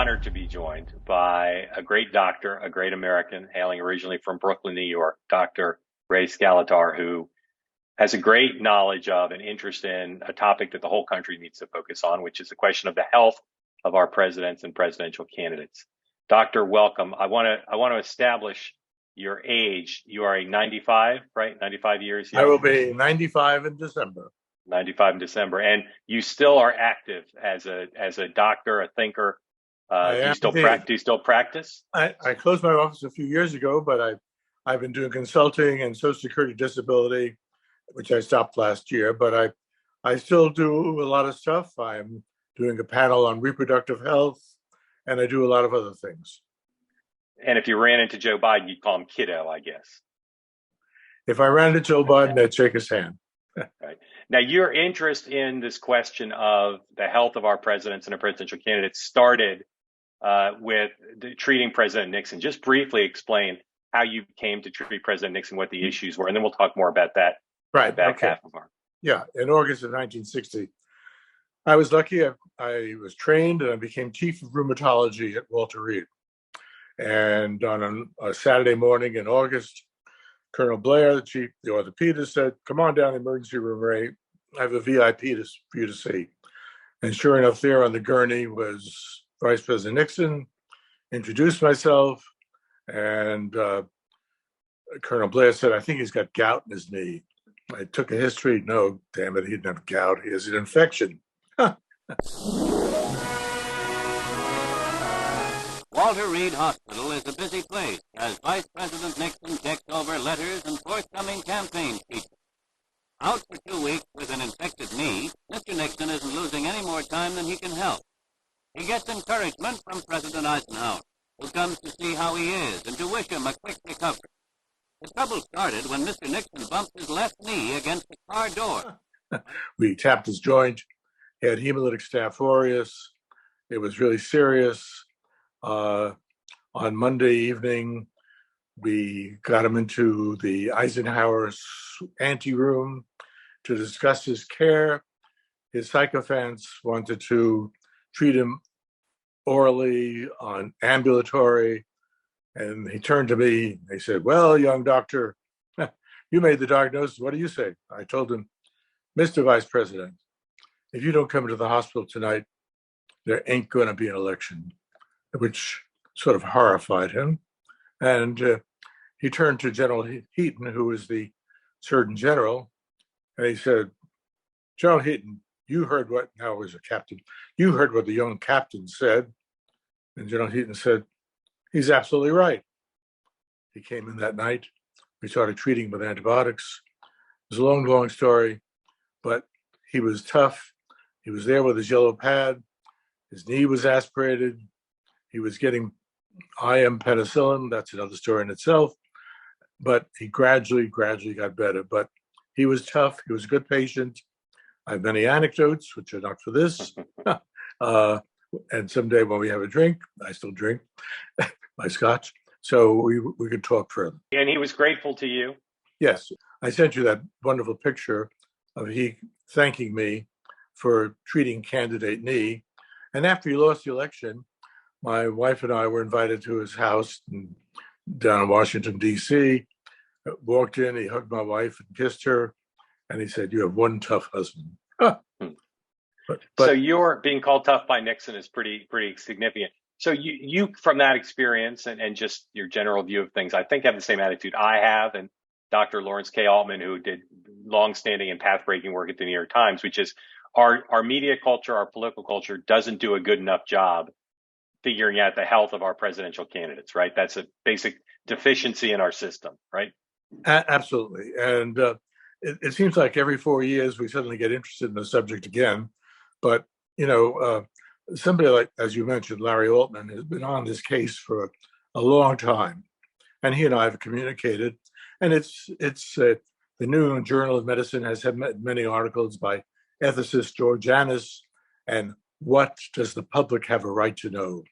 honored to be joined by a great doctor, a great American, hailing originally from Brooklyn, New York, Dr. Ray Scalettar, who has a great knowledge of and interest in a topic that the whole country needs to focus on, which is the question of the health of our presidents and presidential candidates. Doctor, welcome. I want to establish your age. You are a 95, right? 95 years young. I will be 95 in December. 95 in December, and you still are active as a doctor, a thinker. Do you still practice? I closed my office a few years ago, but I've been doing consulting and Social Security disability, which I stopped last year. But I still do a lot of stuff. I'm doing a panel on reproductive health, and I do a lot of other things. And if you ran into Joe Biden, you'd call him kiddo, I guess. If I ran into Joe Biden, I'd shake his hand. Right. Now, your interest in this question of the health of our presidents and our presidential candidates started with treating President Nixon. Just briefly explain how you came to treat President Nixon, what the issues were, and then we'll talk more about that. Right. Back half of our. Yeah. In August of 1960, I was lucky. I was trained and I became chief of rheumatology at Walter Reed. And on a Saturday morning in August, Colonel Blair, the orthopedist, said, "Come on down to the emergency room, Ray. I have a VIP for you to see." And sure enough, there on the gurney was Vice President Nixon. Introduced myself, and Colonel Blair said, "I think he's got gout in his knee." I took a history. No, damn it, he didn't have gout. He has an infection. Walter Reed Hospital is a busy place as Vice President Nixon checks over letters and forthcoming campaign speeches. Out for 2 weeks with an infected knee, Mr. Nixon isn't losing any more time than he can help. He gets encouragement from President Eisenhower, who comes to see how he is and to wish him a quick recovery. The trouble started when Mr. Nixon bumped his left knee against the car door. We tapped his joint. He had hemolytic staph aureus. It was really serious. On Monday evening, we got him into the Eisenhower's anteroom to discuss his care. His sycophants wanted to treat him orally on ambulatory. And he turned to me. They said, "Well, young doctor, you made the diagnosis. What do you say?" I told him, "Mr. Vice President, if you don't come to the hospital tonight, there ain't going to be an election," which sort of horrified him. And he turned to General Heaton, who was the Surgeon General, and he said, "General Heaton, you heard what," now he was a captain, "you heard what the young captain said." And General Heaton said, "He's absolutely right." He came in that night. We started treating him with antibiotics. It was a long, long story, but he was tough. He was there with his yellow pad. His knee was aspirated. He was getting IM penicillin. That's another story in itself. But he gradually got better. But he was tough. He was a good patient. I have many anecdotes, which are not for this. And someday when we have a drink, I still drink my scotch. So we could talk further. And he was grateful to you? Yes. I sent you that wonderful picture of he thanking me for treating candidate knee. And after he lost the election, my wife and I were invited to his house down in Washington, D.C. Walked in, he hugged my wife and kissed her. And he said, "You have one tough husband." But so you're being called tough by Nixon is pretty significant. So you from that experience and just your general view of things, I think have the same attitude I have, and Dr. Lawrence K. Altman, who did longstanding and path-breaking work at the New York Times, which is our media culture, our political culture doesn't do a good enough job figuring out the health of our presidential candidates, right? That's a basic deficiency in our system, right? Absolutely. And it seems like every 4 years we suddenly get interested in the subject again. But, somebody like, as you mentioned, Larry Altman has been on this case for a long time. And he and I have communicated. And it's the New England Journal of Medicine has had many articles by ethicist George Annis. And what does the public have a right to know?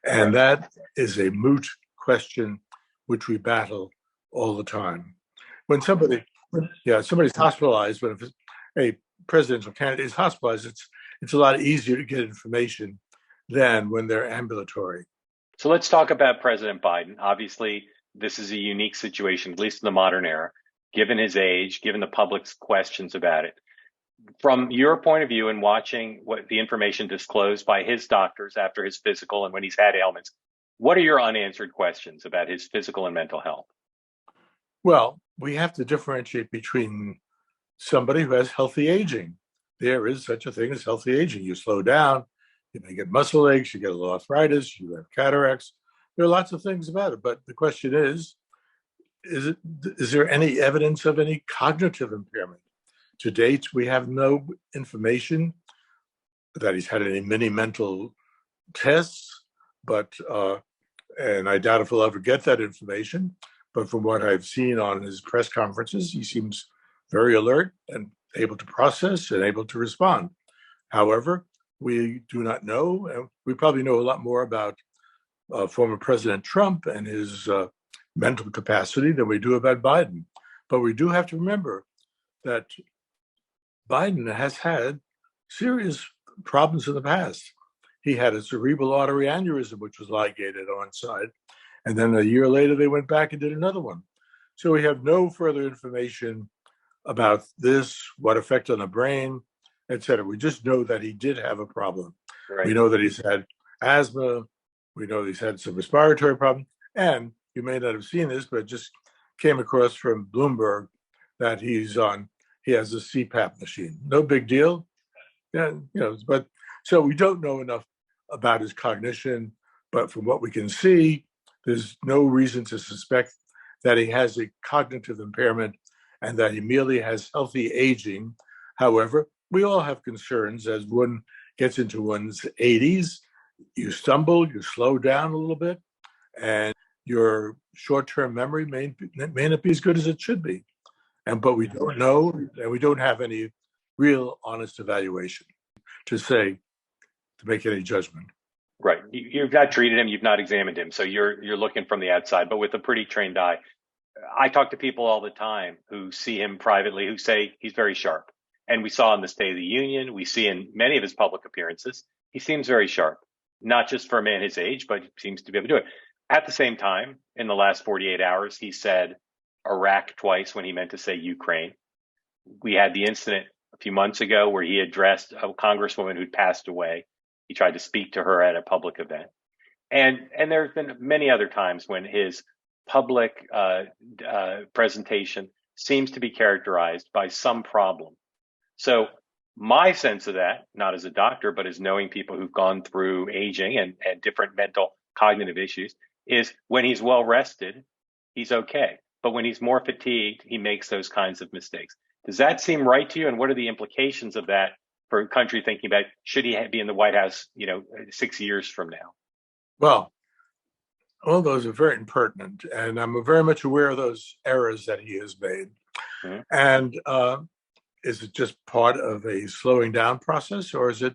And that is a moot question which we battle all the time. When somebody's hospitalized, when a presidential candidate is hospitalized, it's a lot easier to get information than when they're ambulatory. So let's talk about President Biden. Obviously, this is a unique situation, at least in the modern era, given his age, given the public's questions about it. From your point of view and watching what the information disclosed by his doctors after his physical and when he's had ailments, what are your unanswered questions about his physical and mental health? Well, we have to differentiate between somebody who has healthy aging. There is such a thing as healthy aging. You slow down, you may get muscle aches, you get a little arthritis, you have cataracts. There are lots of things about it. But the question is there any evidence of any cognitive impairment? To date, we have no information that he's had any mini mental tests, and I doubt if we'll ever get that information. But from what I've seen on his press conferences, he seems very alert and able to process and able to respond. However, we do not know, and we probably know a lot more about former President Trump and his mental capacity than we do about Biden. But we do have to remember that Biden has had serious problems in the past. He had a cerebral artery aneurysm, which was ligated on one side. And then a year later, they went back and did another one. So we have no further information about this, what effect on the brain, et cetera. We just know that he did have a problem. Right. We know that he's had asthma. We know he's had some respiratory problems. And you may not have seen this, but it just came across from Bloomberg that he has a CPAP machine. No big deal. Yeah, but so we don't know enough about his cognition, but from what we can see, there's no reason to suspect that he has a cognitive impairment and that he merely has healthy aging. However, we all have concerns as one gets into one's 80s. You stumble, you slow down a little bit, and your short-term memory may not be as good as it should be. But we don't know, and we don't have any real honest evaluation to make any judgment. Right. You've not treated him, you've not examined him, so you're looking from the outside, but with a pretty trained eye. I talk to people all the time who see him privately, who say he's very sharp. And we saw in the State of the Union, we see in many of his public appearances, he seems very sharp, not just for a man his age, but he seems to be able to do it. At the same time, in the last 48 hours, he said Iraq twice when he meant to say Ukraine. We had the incident a few months ago where he addressed a congresswoman who'd passed away. He tried to speak to her at a public event. And there have been many other times when his public presentation seems to be characterized by some problem. So my sense of that, not as a doctor, but as knowing people who've gone through aging and different mental cognitive issues, is when he's well rested, he's okay. But when he's more fatigued, he makes those kinds of mistakes. Does that seem right to you? And what are the implications of that for a country thinking about, should he be in the White House, 6 years from now? Well, all those are very impertinent, and I'm very much aware of those errors that he has made. Mm-hmm. And is it just part of a slowing down process, or is it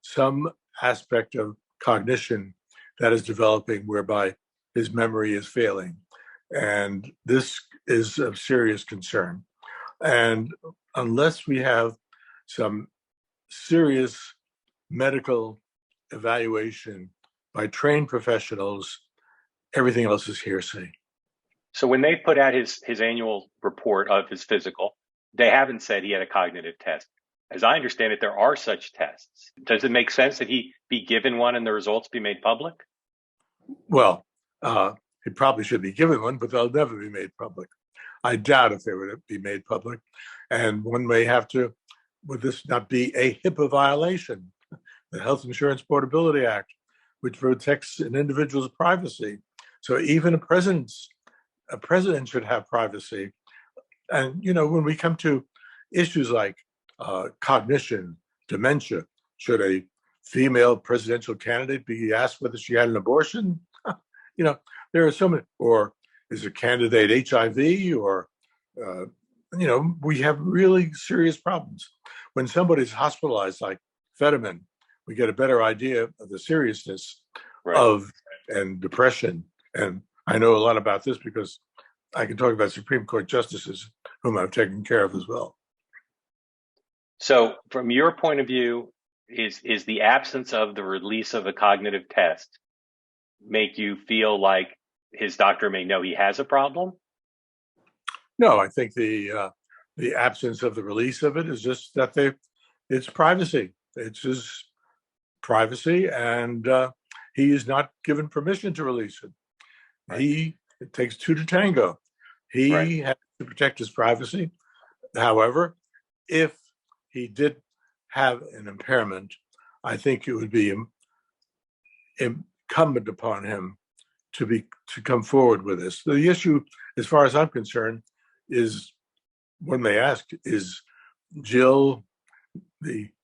some aspect of cognition that is developing whereby his memory is failing? And this is of serious concern. And unless we have some serious medical evaluation by trained professionals, everything else is hearsay. So when they put out his annual report of his physical, they haven't said he had a cognitive test. As I understand it, there are such tests. Does it make sense that he be given one and the results be made public? Well, he probably should be given one, but they'll never be made public. I doubt if they would be made public. And one may have to, would this not be a HIPAA violation? The Health Insurance Portability Act, which protects an individual's privacy. So even a president should have privacy. And, when we come to issues like cognition, dementia, should a female presidential candidate be asked whether she had an abortion? There are so many, or is a candidate HIV, or, we have really serious problems. When somebody's hospitalized, like Fetterman, we get a better idea of the seriousness of and depression. And I know a lot about this because I can talk about Supreme Court justices whom I've taken care of as well. So from your point of view, is the absence of the release of a cognitive test make you feel like his doctor may know he has a problem? No, I think the absence of the release of it is just that it's privacy. It's his privacy, and he is not given permission to release it. Right. It takes two to tango. He has to protect his privacy. However, if he did have an impairment, I think it would be incumbent upon him to come forward with this. The issue, as far as I'm concerned, is when they ask, is Jill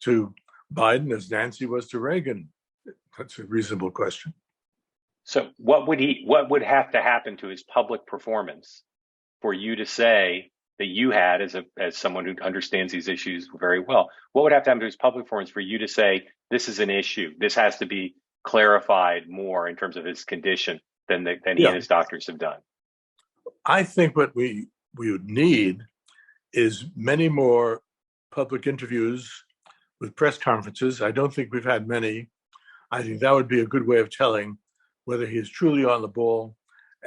to Biden as Nancy was to Reagan? That's a reasonable question. So what would have to happen to his public performance for you to say that you had, as someone who understands these issues very well, what would have to happen to his public performance for you to say this is an issue? This has to be clarified more in terms of his condition than he and his doctors have done. I think what we would need is many more public interviews with press conferences. I don't think we've had many. I think that would be a good way of telling whether he is truly on the ball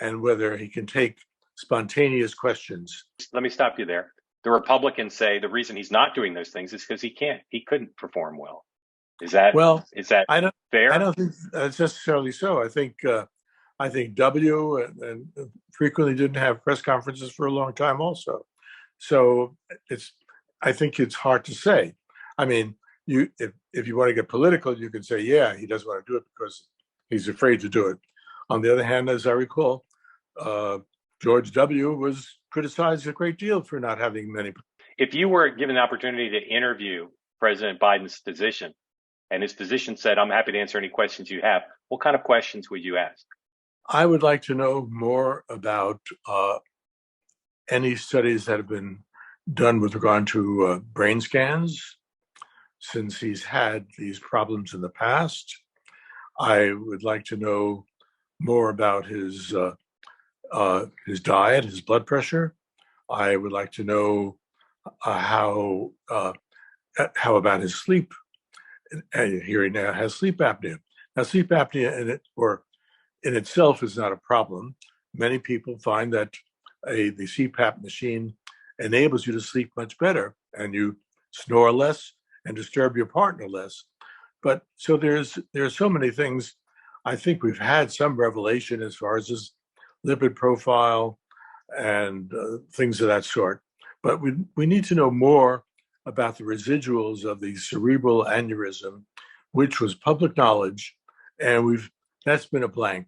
and whether he can take spontaneous questions. Let me stop you there. The Republicans say the reason he's not doing those things is because he couldn't perform well. Is that fair? I don't think that's necessarily so. I think W and frequently didn't have press conferences for a long time also. So I think it's hard to say. I mean, if you want to get political, you can say, yeah, he doesn't want to do it because he's afraid to do it. On the other hand, as I recall, George W. was criticized a great deal for not having many. If you were given the opportunity to interview President Biden's physician, and his physician said, I'm happy to answer any questions you have, what kind of questions would you ask? I would like to know more about any studies that have been done with regard to brain scans, since he's had these problems in the past. I would like to know more about his diet, his blood pressure. I would like to know how about his sleep. And here he now has sleep apnea. Now, sleep apnea in itself is not a problem. Many people find that the CPAP machine enables you to sleep much better, and you snore less and disturb your partner less. But so there are so many things. I think we've had some revelation as far as his lipid profile and things of that sort. But we need to know more about the residuals of the cerebral aneurysm, which was public knowledge, and that's been a blank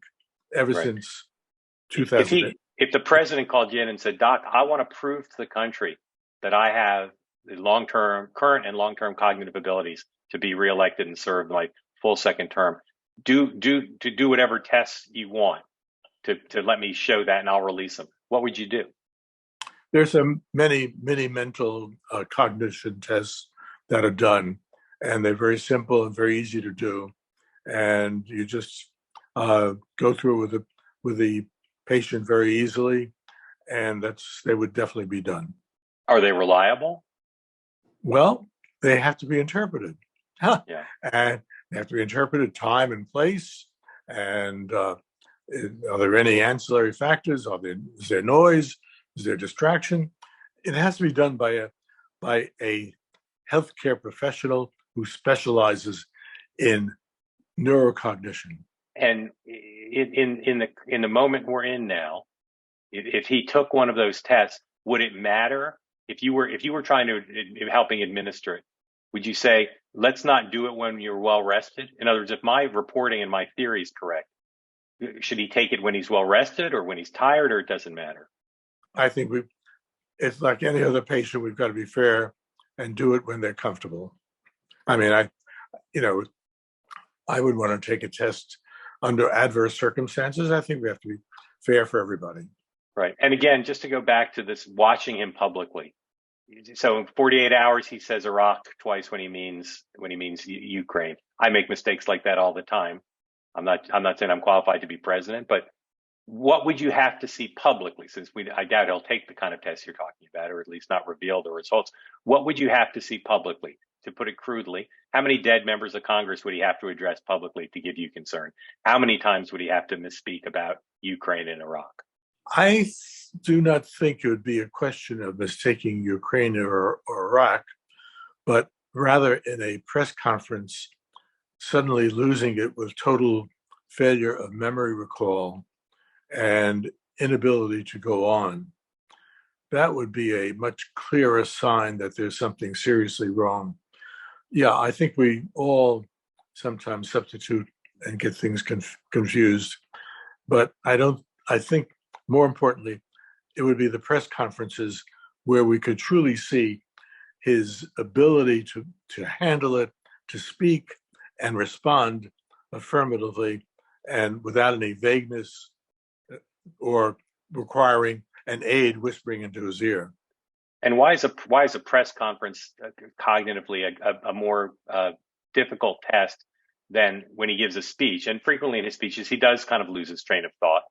ever since 2000. If the president called you in and said, Doc, I want to prove to the country that I have the current and long-term cognitive abilities to be reelected and serve my full second term, do whatever tests you want to let me show that, and I'll release them, what would you do? There's many mental cognition tests that are done, and they're very simple and very easy to do. And you just go through with the patient very easily, and they would definitely be done. Are they reliable? Well, they have to be interpreted. Yeah. And they have to be interpreted time and place. And are there any ancillary factors? Is there noise? Is there distraction? It has to be done by a healthcare professional who specializes in neurocognition. And in the moment we're in now, if he took one of those tests, would it matter if you were trying to helping administer it? Would you say, let's not do it when you're well rested? In other words, if my reporting and my theory is correct, should he take it when he's well rested or when he's tired, or it doesn't matter? I think it's like any other patient. We've got to be fair and do it when they're comfortable. I mean, I would want to take a test under adverse circumstances. I think we have to be fair for everybody. Right. And again, just to go back to this, watching him publicly. So in 48 hours, he says Iraq twice when he means Ukraine. I make mistakes like that all the time. I'm not saying I'm qualified to be president, but what would you have to see publicly, since I doubt he'll take the kind of tests you're talking about, or at least not reveal the results? What would you have to see publicly to put it crudely, how many dead members of Congress would he have to address publicly to give you concern? How many times would he have to misspeak about Ukraine and Iraq? I do not think it would be a question of mistaking Ukraine or Iraq, but rather in a press conference, suddenly losing it with total failure of memory recall and inability to go on. That would be a much clearer sign that there's something seriously wrong. Yeah, I think we all sometimes substitute and get things confused, but I think more importantly, it would be the press conferences where we could truly see his ability to handle it, to speak and respond affirmatively and without any vagueness or requiring an aide whispering into his ear. And why is a press conference cognitively a more difficult test than when he gives a speech? And frequently in his speeches, he does kind of lose his train of thought.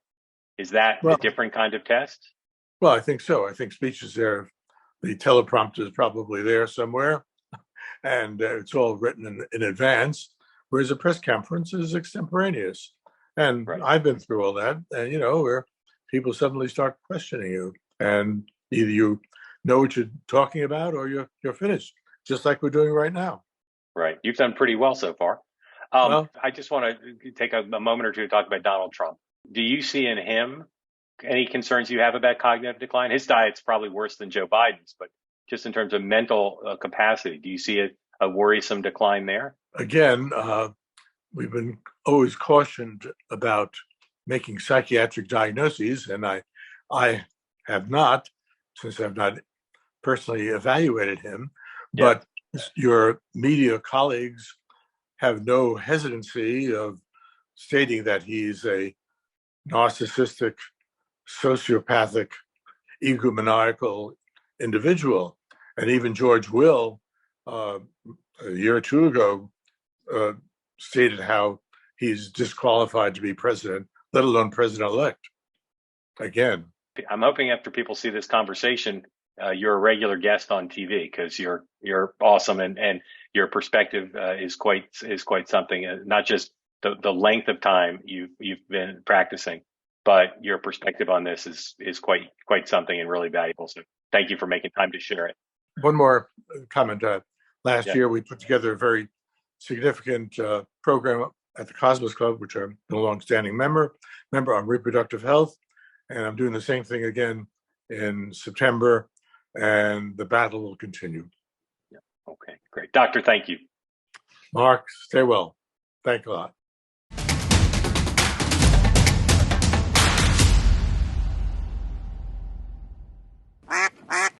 Is that a different kind of test? Well, I think so. I think speeches there, the teleprompter is probably there somewhere, and it's all written in advance, whereas a press conference is extemporaneous. And right. I've been through all that, and where people suddenly start questioning you, and either you know what you're talking about or you're finished, just like we're doing right now. Right. You've done pretty well so far. Well, I just want to take a moment or two to talk about Donald Trump. Do you see in him any concerns you have about cognitive decline? His diet's probably worse than Joe Biden's, but just in terms of mental capacity, do you see a worrisome decline there? Again, we've been always cautioned about making psychiatric diagnoses, and I have not, since I've not personally evaluated him, but your media colleagues have no hesitancy of stating that he's a narcissistic, sociopathic, egomaniacal individual. And even George Will, a year or two ago, stated how he's disqualified to be president, let alone president-elect. Again. I'm hoping after people see this conversation, you're a regular guest on TV, because you're awesome, and your perspective is quite something. Not just the length of time you've been practicing, but your perspective on this is quite something and really valuable. So thank you for making time to share it. One more comment. Last year, we put together a very significant program at the Cosmos Club, which I'm a longstanding member on reproductive health. And I'm doing the same thing again in September, and the battle will continue. Yeah. Okay, great. Doctor, thank you. Mark, stay well. Thank you a lot.